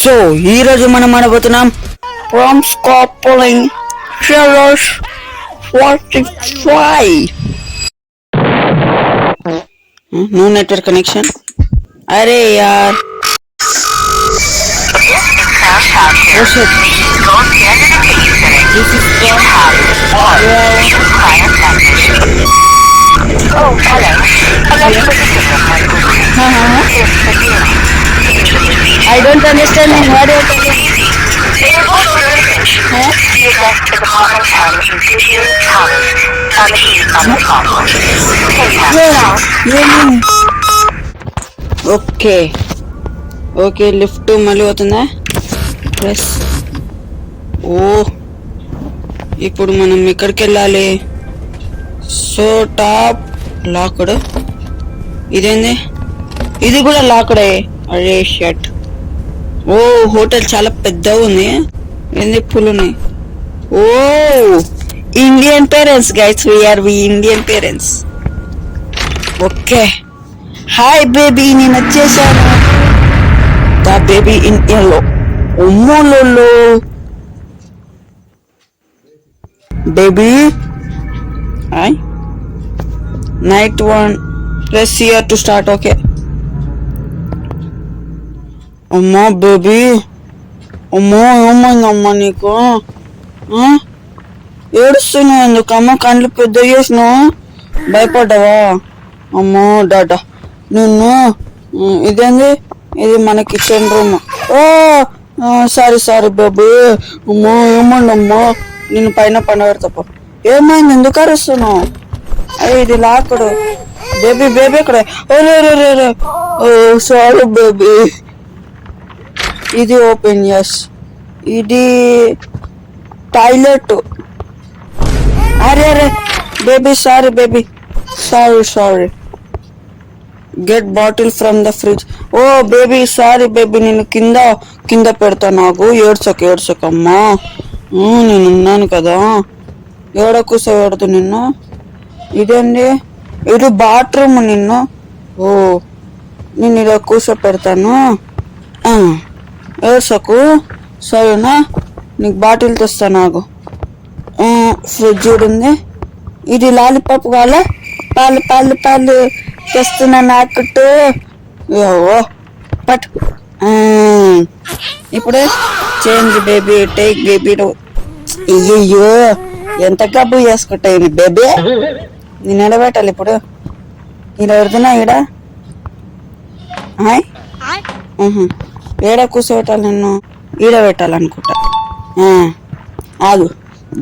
So ఈ రోజు మనం ఆడబోతున్నాం ప్రాంప్స్ కాపలింగ్ షెరస్ 45. No network connection. अरे यार I don't understand what you're talking. Okay okay lift మళ్ళీ అవుతుందా ప్రెస్. ఓ ఇప్పుడు మనం ఎక్కడికి వెళ్ళాలి? So top locked. ఇదేంది? ఇది కూడా లాక్డే. అరే షట్. ఓ హోటల్ చాలా పెద్దగా ఉంది. ఏంది పూలు ఉన్నాయి. ఓ Indian parents guys, we Indian parents. Okay hi baby, నేను వచ్చేసాను. The baby in yellow. ఒమ్మోలో baby. Hi night 1 press here to start. Okay అమ్మా బేబీ, అమ్మో ఏమైందమ్మా నీకు? ఏడుస్తున్నావు ఎందుకమ్మా? కళ్ళు పెద్ద చేసినావు, భయపడ్డావా? అమ్మో డాటా నిన్ను. ఇదేంది? ఇది మన కిచెన్ రూమ్. ఓ సారీ బేబీ. అమ్మో ఏమండమ్మా, నేను పైన పండబెడతాపో. ఏమైంది? ఎందుకు అరుస్తున్నావు? అరే ఇది లాక్కుడు. బేబీ ఇక్కడ. ఓ సారీ బేబీ. ఇది ఓపెన్. ఎస్ ఇది టాయిలెట్. అరే baby sorry baby, sorry. Get bottle from the fridge. ఓ బేబీ సారీ బేబీ, నేను కింద పెడతా. నాకు ఏడ్చకమ్మా, నేను ఉన్నాను కదా. ఏడ కూర్చోబెడదు నిన్ను. ఇదేంటి? ఇది బాత్రూమ్. నిన్ను ఓ నేను ఇలా కూర్చోపెడతాను. ఏడ్చకు సరేనా? నీకు బాటిల్ తెస్తా. నాకు ఫ్రిడ్జ్ ఉంది. ఇది లాలీపాప్ కావాలా? పాలు తెస్తున్నా నాకుట్టు. పట్. ఇప్పుడు చేంజ్ బేబీ, టేక్ బేబీ. అయ్యయ్యో ఎంత గబ్బు చేసుకుంటాయి బేబీ. నేను నిలబెట్టాలి ఇప్పుడు. ఇలా పెడుతున్నా ఈడ. హాయ్ ఏడ కూర్చోబెట్టాలి? నిన్ను ఈడ పెట్టాలనుకుంటా. ఆగు,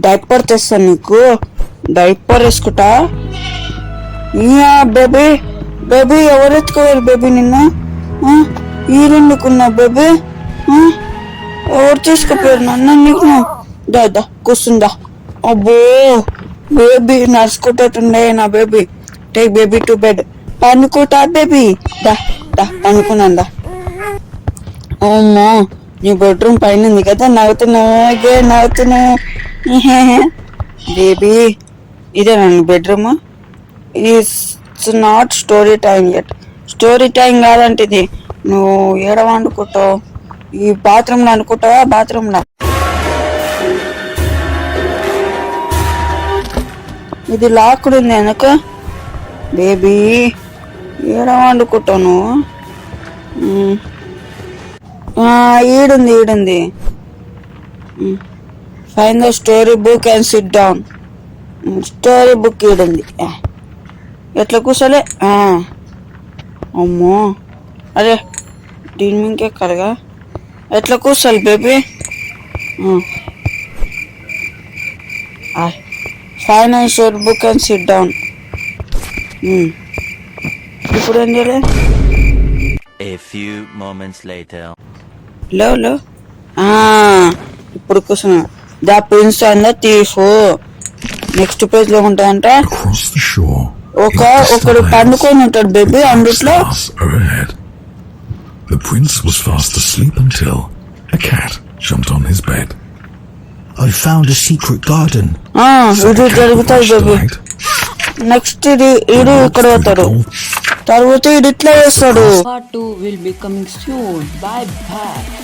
డైపర్ తెస్తాను నీకు. డైపర్ వేసుకుంటా. బేబీ ఎవరు ఎత్తుకోవాలి బేబీ నిన్ను? ఈరెందుకున్నా బేబీ? ఎవరు తీసుకుపోయారు నన్ను? నీకు దా కూర్చుందా? అబ్బో బేబీ నడుచుకుంటుండే నా baby. Take baby to bed. పనుకుంటా బేబీ. దా పనుకున్నాందా. అమ్మా నీ బెడ్రూమ్ పైన ఉంది కదా. నవ్వుతున్నా బేబీ. ఇదే నన్ను bedroom. It's not story time at. Story time కాదంటే ఇది. నువ్వు ఏడ వండుకుంటావు? ఈ బాత్రూంలో అనుకుంటావా? బాత్రూంలో ఇది లాక్డ్ ఉంది వెనక. బేబీ ఏడ వండుకుంటావు నువ్వు? ఈడుంది. Find the story book and sit down. Story book ఈడుంది. ఎట్లా కూర్చోలే? అమ్మో అరే దీని మీకే కరగా. ఎట్లా కూర్చోాలి baby? Find and story book and sit down. ఇప్పుడు ఏం చేయాలి? A few moments later. లో ఇప్పుడు కూర్చున్నా. The prince and the thief. Next page లో ఉంటాయంట. ఒకడు పండుకొని ఉంటాడు బేబీ అందుట్లో. The prince was fast asleep until a cat jumped on his bed. I found a secret garden. ఇది జరుగుతుంది బేబీ. నెక్స్ట్ ఇది ఇక్కడ పోతాడు. తర్వాత ఇది ఇట్లా చేస్తాడు. Part 2 will be coming soon. Bye bye.